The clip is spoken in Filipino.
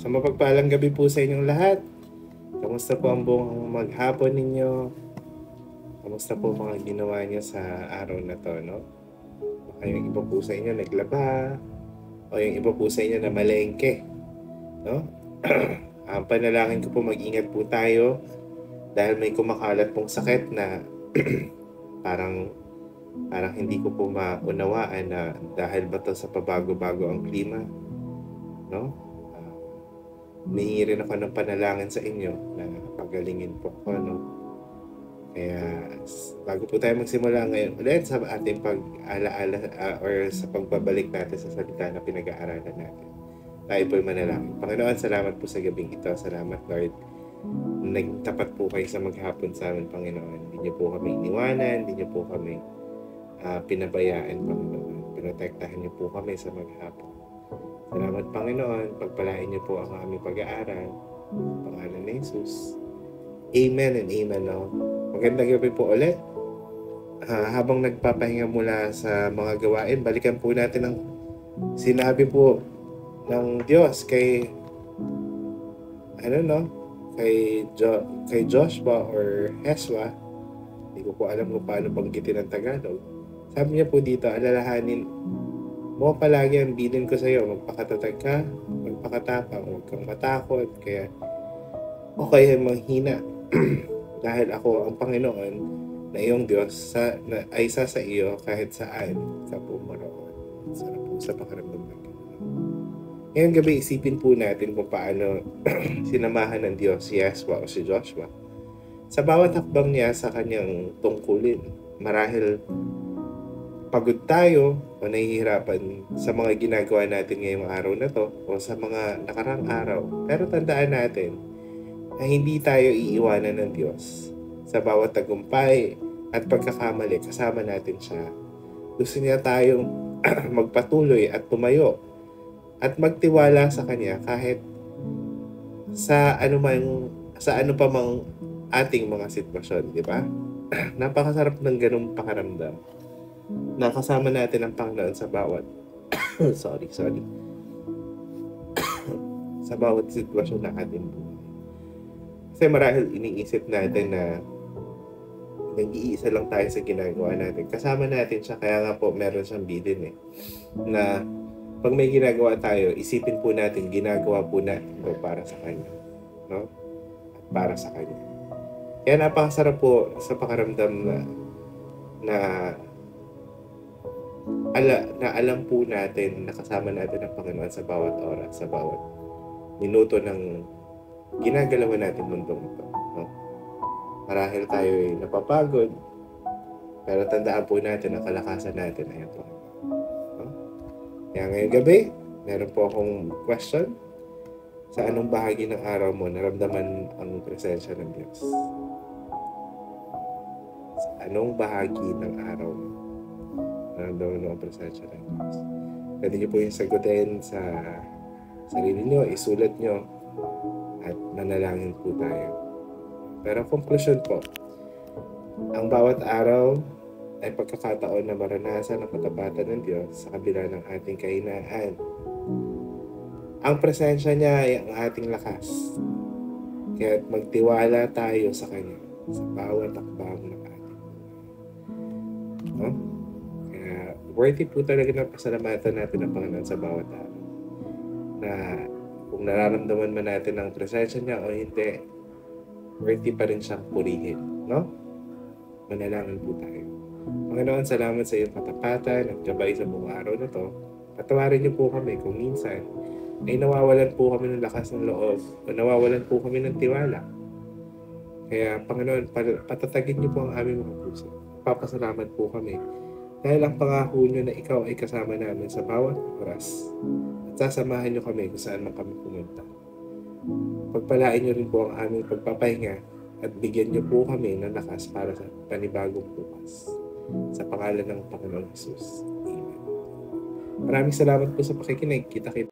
So mapagpalang gabi po sa inyong lahat. Kamusta po ang buong maghapon ninyo? Kamusta po mga ginawa niyo sa araw na to, no? Baka yung iba po sa inyo naglaba, o yung iba po sa inyo na malengke, no? Ang panalangin ko po, mag-ingat po tayo dahil may kumakalat pong sakit na parang hindi ko po maunawaan na dahil ba to sa pabago-bago ang klima, no? Humingi rin ako ng panalangin sa inyo na pagalingin po ako, no? Kaya bago po tayo magsimula ngayon ulit sa ating pag-alaala or sa pagbabalik natin sa salita na pinag-aaralan natin, tayo po'y manalangin. Panginoon, salamat po sa gabing ito. Salamat, Lord. Nagtapat po kayo sa maghapon sa amin, Panginoon. Hindi niyo po kami iniwanan, hindi niyo po kami pinabayaan, Panginoon. Pinotektahan niyo po kami sa maghapon. Salamat, Panginoon. Pagpalain niyo po ang aming pag-aaral. Pangalan ni Jesus. Amen and amen, no? Magandang gabi po ulit. Habang nagpapahinga mula sa mga gawain, balikan po natin ang sinabi po ng Diyos kay kay Joshua or Heswa. Hindi ko po alam kung paano banggitin ang Tagalog. Sabi niya po dito, alalahanin mo palagi ang bilin ko sa iyo, magpakatatag ka, magpakatapang, huwag kang matakot, kaya okay manghina. Dahil ako ang Panginoon na iyong Diyos ay isa sa iyo kahit saan ka pumaroon. Sarap po sa pakiramdam ng Panginoon. Ngayong gabi, isipin po natin kung paano sinamahan ng Diyos si Yeshua o si Joshua sa bawat hakbang niya sa kanyang tungkulin. Marahil pagod tayo o nahihirapan sa mga ginagawa natin ngayong araw na to o sa mga nakarang araw. Pero tandaan natin na hindi tayo iiwanan ng Diyos. Sa bawat tagumpay at pagkakamali, kasama natin siya. Gusto niya tayong magpatuloy at tumayo at magtiwala sa Kanya kahit sa ano pa mang ating mga sitwasyon, di ba? Napakasarap ng ganung pakaramdam. Nakasama natin ang Panginoon sa bawat sa bawat sitwasyon ng ating buhay. Kasi marahil iniisip natin na nag-iisa lang tayo sa ginagawa natin. Kasama natin siya, kaya nga po meron siyang bilin na pag may ginagawa tayo, isipin po natin, ginagawa po natin ito para sa Kanya. No? At para sa Kanya. Kaya napakasarap po sa pakaramdam na alam po natin, nakasama natin ang Panginoon sa bawat oras, sa bawat minuto ng ginagalawan natin mundong ito. No? Marahil tayo ay napapagod, pero tandaan po natin ang kalakasan natin ay ito. No? Kaya ngayong gabi, meron po akong question. Sa anong bahagi ng araw mo naramdaman ang presensya ng Diyos? Sa anong bahagi ng araw mo naramdaman mo ang presensya ng Diyos? Pwede niyo po yung sagutin sa sarili niyo, isulat niyo, at manalangin po tayo. Pero conclusion po, ang bawat araw ay pagkakataon na maranasan ang katapatan ng Diyos sa kabila ng ating kahinaan. Ang presensya niya ay ang ating lakas. Kaya magtiwala tayo sa Kanya sa bawat hakbang ng ating buhay. No? Kaya worthy po talaga ng pasalamatan natin ang Panginoon sa bawat araw. Na kung nararamdaman man natin ang presensya niya o hindi, worthy pa rin siyang purihin. No? Manalangin po tayo. Panginoon, salamat sa iyong katapatan at gabay sa buong araw na to. Patawarin niyo po kami kung minsan ay nawawalan po kami ng lakas ng loob o nawawalan po kami ng tiwala. Kaya Panginoon, patatagin niyo po ang aming mga puso. Papasalamat po kami dahil ang pangako niyo na ikaw ay kasama namin sa bawat oras. Sasamahan niyo kami kung saan man kami pumunta. Pagpalain niyo rin po ang aming pagpapahinga at bigyan niyo po kami ng lakas para sa panibagong bukas. Sa pangalan ng Panginoon Jesus. Amen. Maraming salamat po sa pakikinig. Kita-kita.